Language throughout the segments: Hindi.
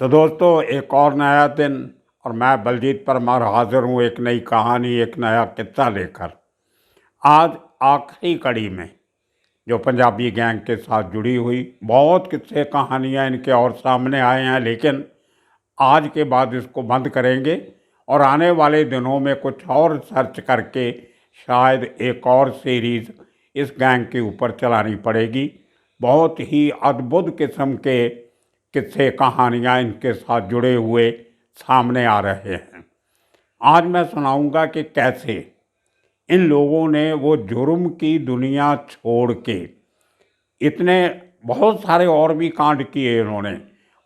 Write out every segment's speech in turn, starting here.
तो दोस्तों, एक और नया दिन और मैं बलजीत परमार हाजिर हूँ एक नई कहानी, एक नया किस्सा लेकर। आज आखिरी कड़ी में जो पंजाबी गैंग के साथ जुड़ी हुई बहुत किस्से कहानियाँ इनके और सामने आए हैं, लेकिन आज के बाद इसको बंद करेंगे और आने वाले दिनों में कुछ और सर्च करके शायद एक और सीरीज़ इस गैंग के ऊपर चलानी पड़ेगी। बहुत ही अद्भुत किस्म के किस्से कहानियाँ इनके साथ जुड़े हुए सामने आ रहे हैं। आज मैं सुनाऊंगा कि कैसे इन लोगों ने वो जुर्म की दुनिया छोड़ के इतने बहुत सारे और भी कांड किए इन्होंने।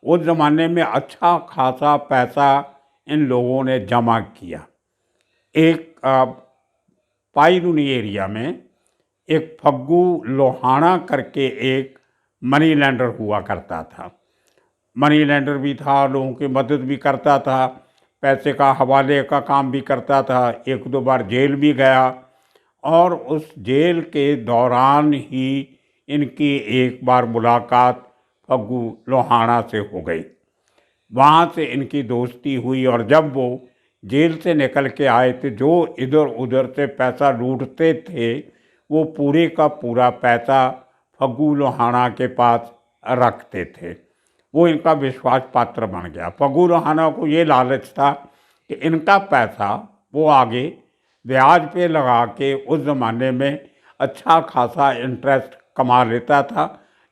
उस ज़माने में अच्छा खासा पैसा इन लोगों ने जमा किया। एक पाईरुनी एरिया में एक फग्गू लोहाना करके एक मनी लैंडर हुआ करता था। मनी लैंडर भी था, लोगों की मदद भी करता था, पैसे का हवाले का काम भी करता था। एक दो बार जेल भी गया और उस जेल के दौरान ही इनकी एक बार मुलाकात फग्गू लोहाना से हो गई। वहाँ से इनकी दोस्ती हुई और जब वो जेल से निकल के आए थे, जो इधर उधर से पैसा लूटते थे वो पूरे का पूरा पैसा फग्गू लोहाना के पास रखते थे। वो इनका विश्वास पात्र बन गया। फग्गू लोहाना को ये लालच था कि इनका पैसा वो आगे ब्याज पे लगा के उस ज़माने में अच्छा खासा इंटरेस्ट कमा लेता था,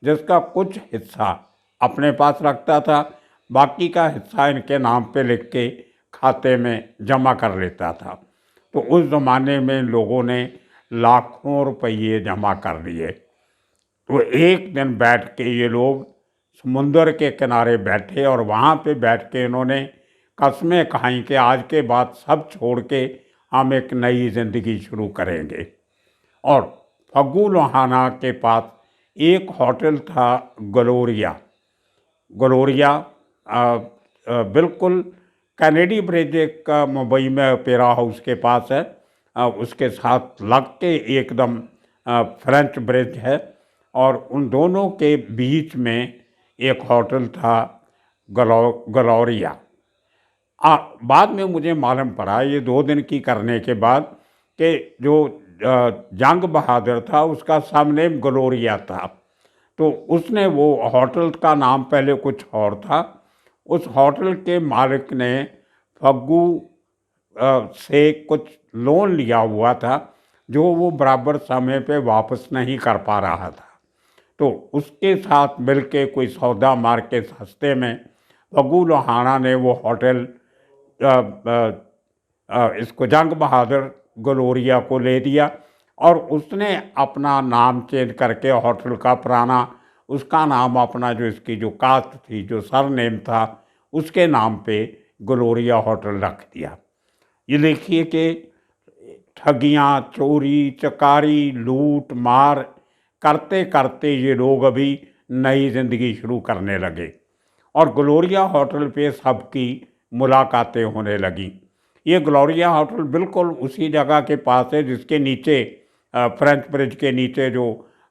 जिसका कुछ हिस्सा अपने पास रखता था, बाकी का हिस्सा इनके नाम पे लिख के खाते में जमा कर लेता था। तो उस ज़माने में लोगों ने लाखों रुपये जमा कर लिए। तो एक दिन बैठ के ये लोग समुंदर के किनारे बैठे और वहाँ पे बैठ के इन्होंने कस्में खाई कि आज के बाद सब छोड़ के हम एक नई ज़िंदगी शुरू करेंगे। और फग्गू लोहाना के पास एक होटल था, ग्लोरिया। ग्लोरिया बिल्कुल कैनेडी ब्रिज एक मुंबई में ओपेरा हाउस के पास है। उसके साथ लग के एकदम फ्रेंच ब्रिज है और उन दोनों के बीच में एक होटल था, ग्लोरिया। बाद में मुझे मालूम पड़ा ये 2 दिन की करने के बाद कि जो जंग बहादुर था उसका सरनेम ग्लोरिया था। तो उसने वो होटल का नाम पहले कुछ और था। उस होटल के मालिक ने फग्गू से कुछ लोन लिया हुआ था जो वो बराबर समय पे वापस नहीं कर पा रहा था। तो उसके साथ मिलके कोई सौदा मार के सस्ते में फग्गू लोहाना ने वो होटल इसको जंग बहादुर ग्लोरिया को ले दिया और उसने अपना नाम चेंज करके होटल का पुराना उसका नाम अपना जो इसकी जो कास्ट थी, जो सरनेम था, उसके नाम पे ग्लोरिया होटल रख दिया। ये देखिए कि ठगियाँ, चोरी चकारी, लूट मार करते करते ये लोग अभी नई ज़िंदगी शुरू करने लगे और ग्लोरिया होटल पे सबकी मुलाकातें होने लगी। ये ग्लोरिया होटल बिल्कुल उसी जगह के पास है जिसके नीचे फ्रेंच ब्रिज के नीचे जो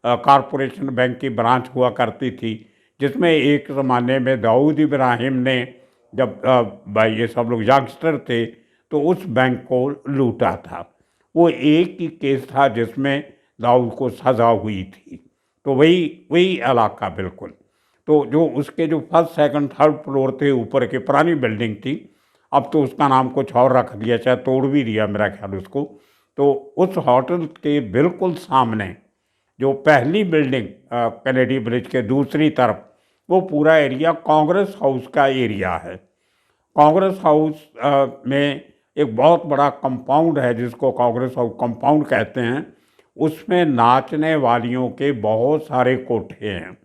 कॉरपोरेशन बैंक की ब्रांच हुआ करती थी, जिसमें एक ज़माने में दाऊद इब्राहिम ने जब भाई ये सब लोग यंगस्टर थे तो उस बैंक को लूटा था। वो एक ही केस था जिसमें दाऊद को सज़ा हुई थी। तो वही वही इलाका बिल्कुल। तो जो उसके जो फर्स्ट सेकंड थर्ड फ्लोर थे ऊपर की पुरानी बिल्डिंग थी, अब तो उसका नाम कुछ और रख दिया, चाहे तोड़ भी दिया मेरा ख्याल उसको। तो उस होटल के बिल्कुल सामने जो पहली बिल्डिंग कैनेडी ब्रिज के दूसरी तरफ, वो पूरा एरिया कांग्रेस हाउस का एरिया है। कांग्रेस हाउस में एक बहुत बड़ा कंपाउंड है जिसको कांग्रेस हाउस कंपाउंड कहते हैं। उसमें नाचने वालियों के बहुत सारे कोठे हैं।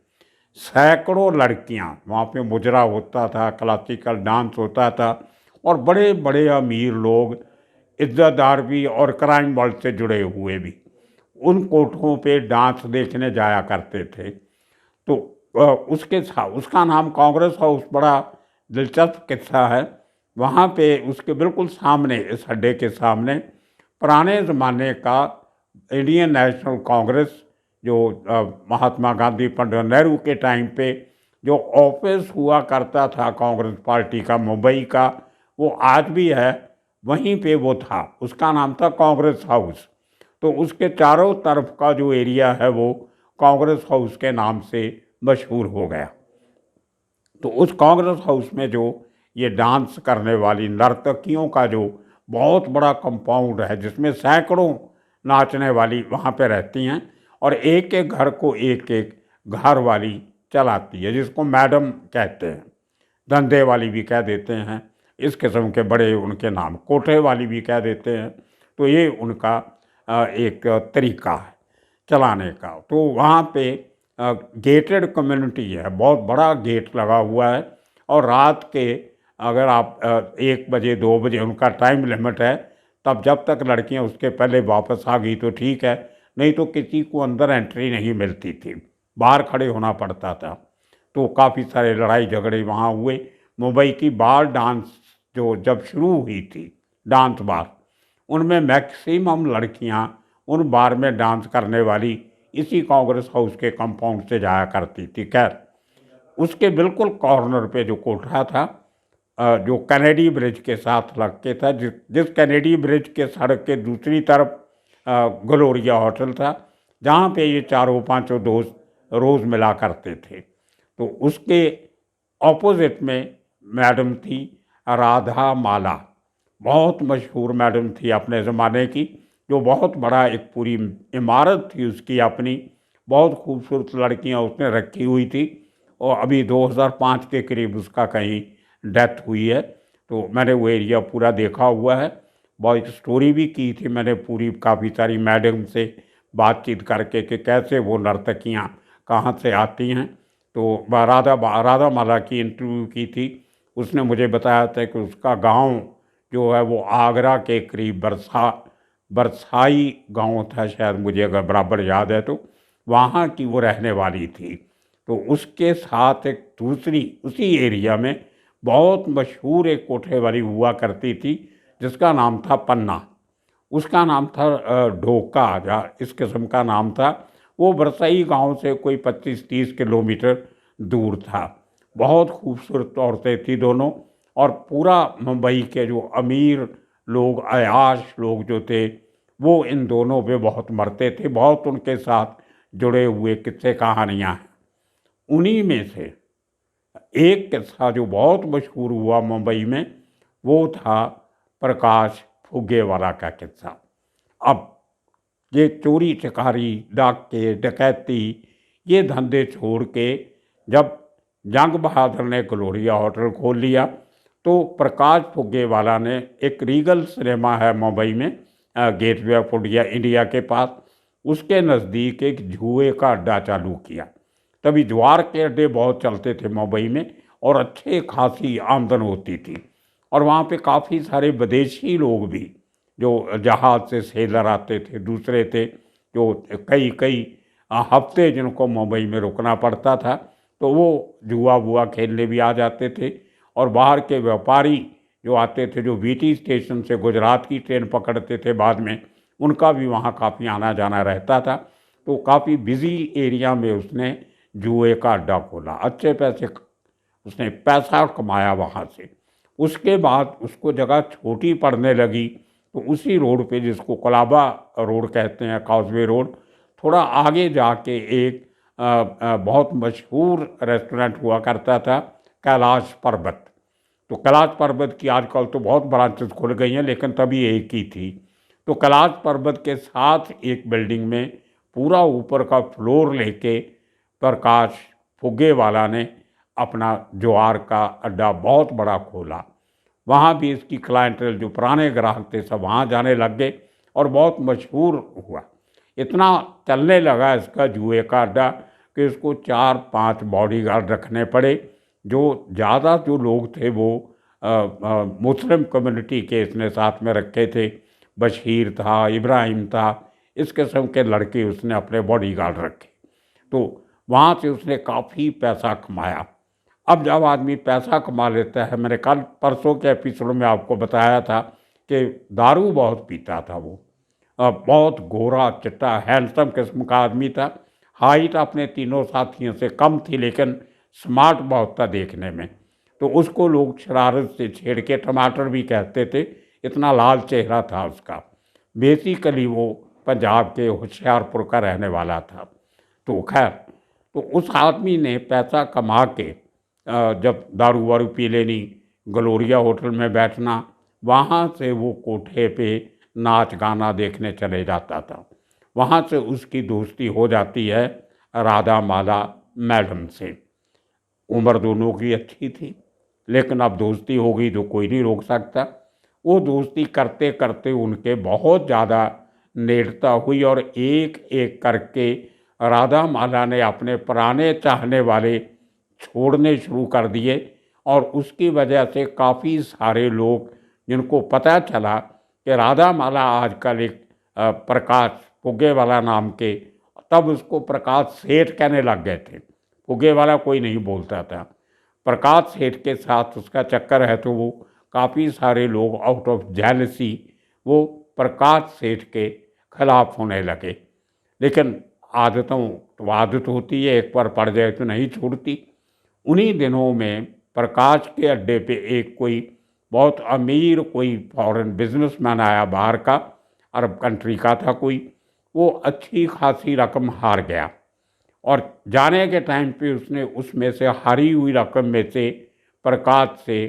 सैकड़ों लड़कियां वहाँ पे मुजरा होता था, क्लासिकल डांस होता था और बड़े बड़े अमीर लोग, इज्जतदार भी और क्राइम वर्ल्ड से जुड़े हुए भी उन कोठों पे डांस देखने जाया करते थे। तो उसके साथ उसका नाम कांग्रेस हाउस, बड़ा दिलचस्प किस्सा है। वहाँ पे उसके बिल्कुल सामने, इस अड्डे के सामने, पुराने ज़माने का इंडियन नेशनल कांग्रेस जो महात्मा गांधी, पंडित नेहरू के टाइम पे जो ऑफिस हुआ करता था कांग्रेस पार्टी का मुंबई का, वो आज भी है, वहीं पे वो था, उसका नाम था कांग्रेस हाउस। तो उसके चारों तरफ का जो एरिया है वो कांग्रेस हाउस के नाम से मशहूर हो गया। तो उस कांग्रेस हाउस में जो ये डांस करने वाली नर्तकियों का जो बहुत बड़ा कंपाउंड है, जिसमें सैकड़ों नाचने वाली वहाँ पे रहती हैं, और एक एक घर को एक एक घर वाली चलाती है, जिसको मैडम कहते हैं, धंधे वाली भी कह देते हैं, इस किस्म के बड़े उनके नाम, कोठे वाली भी कह देते हैं। तो ये उनका एक तरीका है चलाने का। तो वहाँ पे गेटेड कम्युनिटी है, बहुत बड़ा गेट लगा हुआ है, और रात के अगर आप 1 बजे 2 बजे उनका टाइम लिमिट है, तब जब तक लड़कियां उसके पहले वापस आ गई तो ठीक है, नहीं तो किसी को अंदर एंट्री नहीं मिलती थी, बाहर खड़े होना पड़ता था। तो काफ़ी सारे लड़ाई झगड़े वहाँ हुए। मुंबई की बार डांस जो जब शुरू हुई थी, डांस बार, उनमें मैक्सिमम लड़कियां उन बार में डांस करने वाली इसी कांग्रेस हाउस के कंपाउंड से जाया करती थी। खैर, उसके बिल्कुल कॉर्नर पे जो कोठा था, जो कैनेडी ब्रिज के साथ लग के था, जिस कैनेडी ब्रिज के सड़क के दूसरी तरफ ग्लोरिया होटल था, जहाँ पे ये चारों पांचों दोस्त रोज़ मिला करते थे। तो उसके ऑपोजिट में मैडम थी राधा माला, बहुत मशहूर मैडम थी अपने ज़माने की, जो बहुत बड़ा एक पूरी इमारत थी उसकी अपनी, बहुत खूबसूरत लड़कियां उसने रखी हुई थी। और अभी 2005 के करीब उसका कहीं डेथ हुई है। तो मैंने वो एरिया पूरा देखा हुआ है, बहुत स्टोरी भी की थी मैंने पूरी, काफ़ी सारी मैडम से बातचीत करके कि कैसे वो नर्तकियाँ कहाँ से आती हैं। तो राधा माला की इंटरव्यू की थी, उसने मुझे बताया था कि उसका गांव जो है वो आगरा के करीब बरसाई गांव था शायद, मुझे अगर बराबर याद है तो, वहाँ की वो रहने वाली थी। तो उसके साथ एक दूसरी उसी एरिया में बहुत मशहूर एक कोठे वाली हुआ करती थी, जिसका नाम था पन्ना, उसका नाम था ढोका, या इस किस्म का नाम था। वो बरसई गांव से कोई 25-30 किलोमीटर दूर था। बहुत खूबसूरत औरतें थी दोनों, और पूरा मुंबई के जो अमीर लोग, अयाश लोग जो थे, वो इन दोनों पे बहुत मरते थे, बहुत उनके साथ जुड़े हुए किस्से कहानियाँ हैं। उन्हीं में से एक किस्सा जो बहुत मशहूर हुआ मुंबई में, वो था प्रकाश फुग्गेवाला का किस्सा। अब ये चोरी चकारी, डाके, डकैती, ये धंधे छोड़ के जब जंग बहादुर ने ग्लोरिया होटल खोल लिया, तो प्रकाश फुग्गेवाला ने एक रीगल सिनेमा है मुंबई में, गेटवे ऑफ इंडिया के पास, उसके नज़दीक एक जुए का अड्डा चालू किया। तभी ज्वार के अड्डे बहुत चलते थे मुंबई में, और अच्छे खासी आमदन होती थी। और वहाँ पे काफ़ी सारे विदेशी लोग भी, जो जहाज़ से सेलर आते थे, दूसरे थे, जो कई कई हफ्ते जिनको मुंबई में रुकना पड़ता था, तो वो जुआ वुआ खेलने भी आ जाते थे। और बाहर के व्यापारी जो आते थे, जो वीटी स्टेशन से गुजरात की ट्रेन पकड़ते थे बाद में, उनका भी वहाँ काफ़ी आना जाना रहता था। तो काफ़ी बिजी एरिया में उसने जुए का अड्डा खोला, अच्छे पैसे उसने पैसा कमाया वहाँ से। उसके बाद उसको जगह छोटी पड़ने लगी, तो उसी रोड पे, जिसको कोलाबा रोड कहते हैं, काउजवे रोड, थोड़ा आगे जाके एक बहुत मशहूर रेस्टोरेंट हुआ करता था, कैलाश पर्वत। तो कैलाश पर्वत की आजकल तो बहुत ब्रांचेस खुल गई हैं, लेकिन तभी एक ही थी। तो कैलाश पर्वत के साथ एक बिल्डिंग में पूरा ऊपर का फ्लोर लेके प्रकाश फुग्गेवाला ने अपना ज्वार का अड्डा बहुत बड़ा खोला। वहाँ भी इसकी क्लाइंटेल, जो पुराने ग्राहक थे, सब वहाँ जाने लग गए, और बहुत मशहूर हुआ। इतना चलने लगा इसका जुए का अड्डा कि इसको 4-5 बॉडीगार्ड रखने पड़े। जो ज़्यादा जो लोग थे वो मुस्लिम कम्युनिटी के इसने साथ में रखे थे, बशीर था, इब्राहिम था, इस किस्म के लड़के उसने अपने बॉडीगार्ड रखे। तो वहाँ से उसने काफ़ी पैसा कमाया। अब जब आदमी पैसा कमा लेता है, मैंने कल परसों के एपिसोड में आपको बताया था कि दारू बहुत पीता था वो, बहुत गोरा चिट्टा हैंडसम किस्म का आदमी था। हाइट अपने तीनों साथियों से कम थी, लेकिन स्मार्ट बहुत था देखने में, तो उसको लोग शरारत से छेड़ के टमाटर भी कहते थे, इतना लाल चेहरा था उसका। बेसिकली वो पंजाब के होशियारपुर का रहने वाला था। तो खैर, तो उस आदमी ने पैसा कमा के जब दारू वारू पी लेनी, ग्लोरिया होटल में बैठना, वहाँ से वो कोठे पे नाच गाना देखने चले जाता था। वहाँ से उसकी दोस्ती हो जाती है राधा माला मैडम से। उम्र दोनों की अच्छी थी, लेकिन अब दोस्ती हो गई तो कोई नहीं रोक सकता। वो दोस्ती करते करते उनके बहुत ज़्यादा नेड़ता हुई और एक एक करके राधा माला ने अपने पुराने चाहने वाले छोड़ने शुरू कर दिए। और उसकी वजह से काफ़ी सारे लोग जिनको पता चला कि राधा माला आजकल एक प्रकाश फुग्गेवाला नाम के, तब उसको प्रकाश सेठ कहने लग गए थे, फुग्गेवाला कोई नहीं बोलता था। प्रकाश सेठ के साथ उसका चक्कर है, तो वो काफ़ी सारे लोग आउट ऑफ जेलसी वो प्रकाश सेठ के खिलाफ होने लगे। लेकिन आदतों तो आदत होती है, एक बार पड़ जाए तो नहीं छूटती। उन्हीं दिनों में प्रकाश के अड्डे पे एक कोई बहुत अमीर कोई फॉरेन बिजनेसमैन आया बाहर का, अरब कंट्री का था कोई। वो अच्छी खासी रकम हार गया और जाने के टाइम पे उसने उसमें से हारी हुई रकम में से प्रकाश से,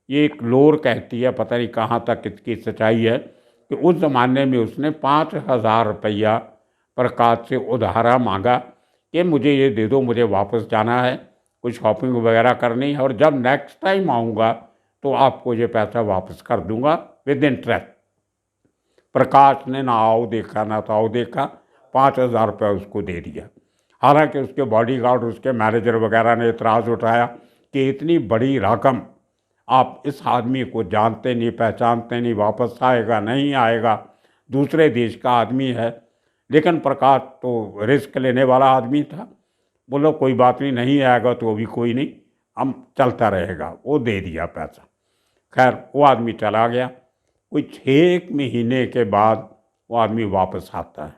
ये एक लोर कहती है, पता नहीं कहाँ तक इसकी सच्चाई है, कि उस ज़माने में उसने 5,000 रुपया प्रकाश से उधारा मांगा कि मुझे ये दे दो, मुझे वापस जाना है, कुछ शॉपिंग वगैरह करनी है, और जब नेक्स्ट टाइम आऊँगा तो आपको ये पैसा वापस कर दूंगा विद इंटरेस्ट। प्रकाश ने ना आओ देखा ना ताओ देखा, 5,000 रुपये उसको दे दिया। हालांकि उसके बॉडीगार्ड, उसके मैनेजर वगैरह ने इतराज़ उठाया कि इतनी बड़ी रकम, आप इस आदमी को जानते नहीं पहचानते नहीं, वापस आएगा नहीं आएगा, दूसरे देश का आदमी है। लेकिन प्रकाश तो रिस्क लेने वाला आदमी था। बोलो कोई बात नहीं, नहीं आएगा तो भी कोई नहीं, हम चलता रहेगा। वो दे दिया पैसा। खैर वो आदमी चला गया। कोई 6 महीने के बाद वो आदमी वापस आता है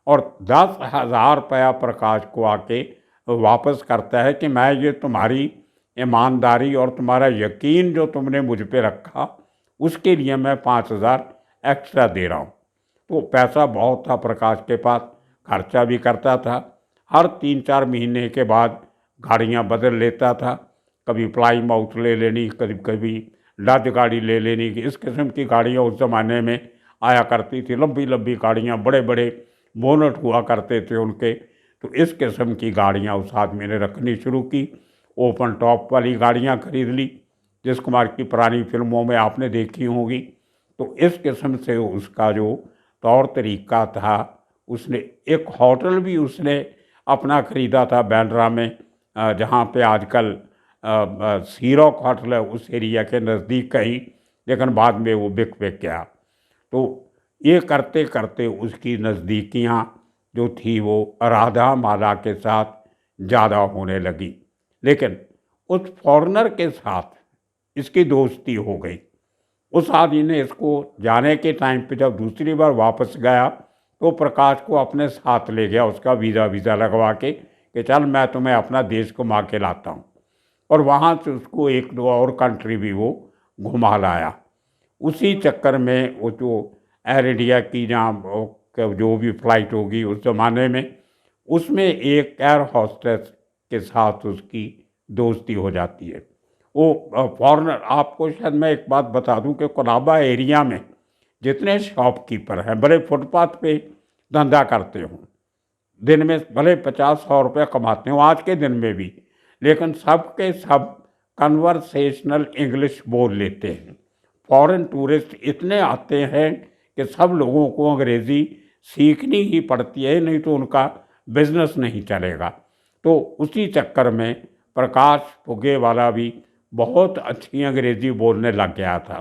और 10,000 रुपया प्रकाश को आके वापस करता है कि मैं ये तुम्हारी ईमानदारी और तुम्हारा यकीन जो तुमने मुझ पे रखा, उसके लिए मैं 5,000 एक्स्ट्रा दे रहा हूँ। तो पैसा बहुत था प्रकाश के पास, खर्चा भी करता था। हर 3-4 महीने के बाद गाड़ियाँ बदल लेता था। कभी प्लाई माउथ ले लेनी, कभी कभी डज गाड़ी ले लेनी। इस किस्म की गाड़ियाँ उस ज़माने में आया करती थी, लंबी लंबी गाड़ियाँ, बड़े बड़े बोनट हुआ करते थे उनके। तो इस किस्म की गाड़ियाँ उस आदमी ने रखनी शुरू की। ओपन टॉप वाली गाड़ियाँ खरीद ली, जिस कुमार की पुरानी फिल्मों में आपने देखी होंगी। तो इस किस्म से उसका जो तौर तरीका था, उसने एक होटल भी उसने अपना ख़रीदा था बांद्रा में, जहाँ पे आजकल सी रॉक होटल है, उस एरिया के नज़दीक कहीं, लेकिन बाद में वो बिक गया। तो ये करते करते उसकी नज़दीकियाँ जो थी वो राधा माला के साथ ज़्यादा होने लगी। लेकिन उस फॉरेनर के साथ इसकी दोस्ती हो गई। उस आदमी ने इसको जाने के टाइम पे जब दूसरी बार वापस गया तो प्रकाश को अपने साथ ले गया, उसका वीज़ा लगवा के कि चल मैं तुम्हें अपना देश घुमा के लाता हूँ। और वहाँ से उसको 1-2 और कंट्री भी वो घुमा लाया। उसी चक्कर में वो जो एयर इंडिया की जहाँ जो भी फ़्लाइट होगी उस ज़माने में, उसमें एक एयर हॉस्टेस के साथ उसकी दोस्ती हो जाती है। वो फॉरेनर, आपको शायद मैं एक बात बता दूं कि कोलाबा एरिया में जितने शॉपकीपर हैं, बड़े फुटपाथ पे धंधा करते हों, दिन में भले 50-100 रुपये कमाते हों आज के दिन में भी, लेकिन सब के सब कन्वर्सेशनल इंग्लिश बोल लेते हैं। फॉरेन टूरिस्ट इतने आते हैं कि सब लोगों को अंग्रेज़ी सीखनी ही पड़ती है, नहीं तो उनका बिजनेस नहीं चलेगा। तो उसी चक्कर में प्रकाश फुग्गेवाला भी बहुत अच्छी अंग्रेज़ी बोलने लग गया था।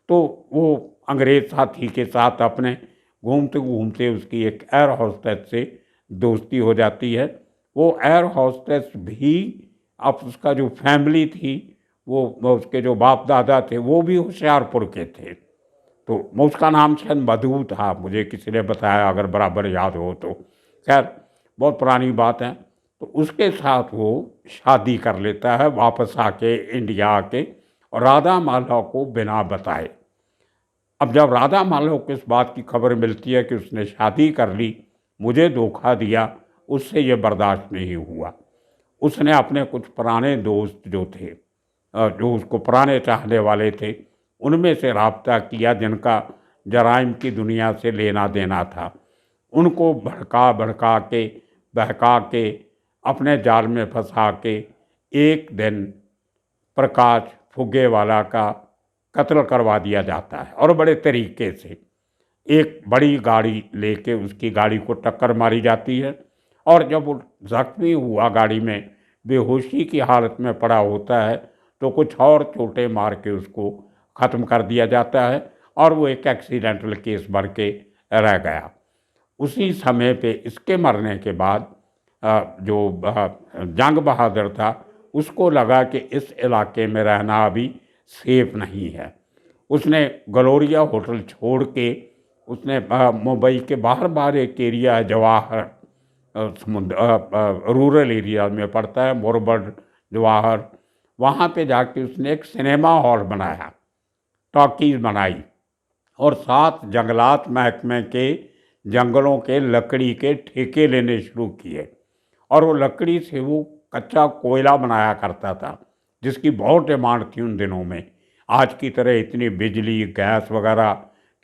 तो वो अंग्रेज़ साथी के साथ अपने घूमते घूमते उसकी एक एयर हॉस्टेस से दोस्ती हो जाती है। वो एयर हॉस्टेस भी, अब उसका जो फैमिली थी, वो उसके जो बाप दादा थे वो भी होशियारपुर के थे। तो उसका नाम शायद मधु था, मुझे किसी ने बताया, अगर बराबर याद हो तो। खैर बहुत पुरानी बात है। तो उसके साथ वो शादी कर लेता है वापस आके इंडिया आके, और राधा माधव को बिना बताए। अब जब राधा माधव को इस बात की खबर मिलती है कि उसने शादी कर ली, मुझे धोखा दिया, उससे ये बर्दाश्त नहीं हुआ। उसने अपने कुछ पुराने दोस्त जो थे, जो उसको पुराने चाहने वाले थे, उनमें से राब्ता किया जिनका जराइम की दुनिया से लेना देना था। उनको भड़का भड़का के, बहका के, अपने जाल में फंसा के एक दिन प्रकाश फुग्गेवाला का कत्ल करवा दिया जाता है, और बड़े तरीके से। एक बड़ी गाड़ी लेके उसकी गाड़ी को टक्कर मारी जाती है, और जब वो जख्मी हुआ गाड़ी में बेहोशी की हालत में पड़ा होता है, तो कुछ और चोटें मार के उसको ख़त्म कर दिया जाता है, और वो एक एक्सीडेंटल केस बन के रह गया। उसी समय पे इसके मरने के बाद जो जंग बहादुर था, उसको लगा कि इस इलाके में रहना अभी सेफ नहीं है। उसने गलोरिया होटल छोड़ के उसने मुंबई के बाहर बाहर एक एरिया है जवाहर, रूरल एरिया में पड़ता है, मोरबड जवाहर, वहाँ पे जाके उसने एक सिनेमा हॉल बनाया, टॉकीज बनाई, और 7 जंगलात महकमे के जंगलों के लकड़ी के ठेके लेने शुरू किए, और वो लकड़ी से वो कच्चा कोयला बनाया करता था, जिसकी बहुत डिमांड थी उन दिनों में। आज की तरह इतनी बिजली गैस वगैरह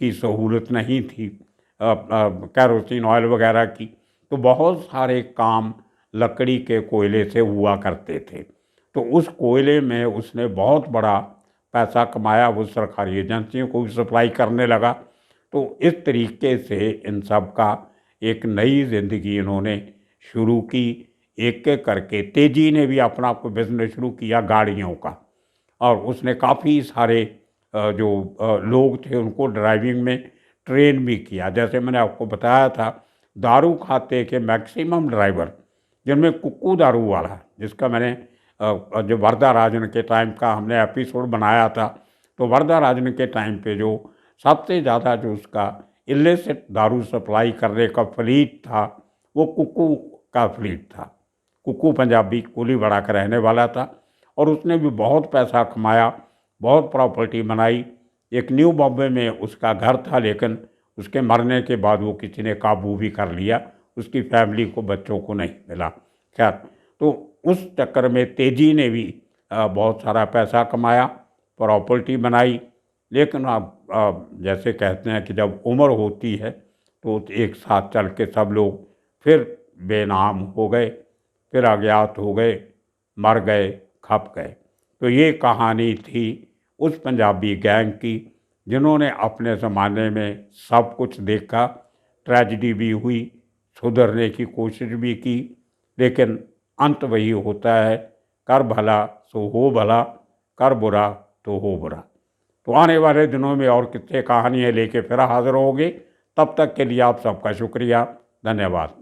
की सहूलत नहीं थी, कैरोसिन ऑयल वगैरह की, तो बहुत सारे काम लकड़ी के कोयले से हुआ करते थे। तो उस कोयले में उसने बहुत बड़ा पैसा कमाया, वो सरकारी एजेंसियों को भी सप्लाई करने लगा। तो इस तरीके से इन सब का एक नई ज़िंदगी इन्होंने शुरू की। एक एक करके तेजी ने भी अपना कोई बिजनेस शुरू किया गाड़ियों का, और उसने काफ़ी सारे जो लोग थे उनको ड्राइविंग में ट्रेन भी किया। जैसे मैंने आपको बताया था, दारू खाते के मैक्सिमम ड्राइवर, जिनमें कुक्कू दारू वाला, जिसका मैंने जो वरदा राजन के टाइम का हमने एपिसोड बनाया था, तो वरदा राजन के टाइम पे जो सबसे ज़्यादा जो उसका इल्लिसिट दारू सप्लाई करने का फ्लीट था, वो कुक्कू का फ्लीट था। कुक्कू पंजाबी कोलीवाड़ा का रहने वाला था, और उसने भी बहुत पैसा कमाया, बहुत प्रॉपर्टी बनाई। एक न्यू बॉम्बे में उसका घर था, लेकिन उसके मरने के बाद वो किसी ने काबू भी कर लिया, उसकी फैमिली को, बच्चों को नहीं मिला। खैर, तो उस चक्कर में तेजी ने भी बहुत सारा पैसा कमाया, प्रॉपर्टी बनाई। लेकिन अब जैसे कहते हैं कि जब उम्र होती है तो एक साथ चल के सब लोग फिर बेनाम हो गए, फिर अज्ञात हो गए, मर गए, खप गए। तो ये कहानी थी उस पंजाबी गैंग की जिन्होंने अपने ज़माने में सब कुछ देखा, ट्रेजिडी भी हुई, सुधरने की कोशिश भी की, लेकिन अंत वही होता है, कर भला सो हो भला, कर बुरा तो हो बुरा। तो आने वाले दिनों में और किस्से कहानियाँ लेके फिर हाजिर होंगे। तब तक के लिए आप सबका शुक्रिया, धन्यवाद।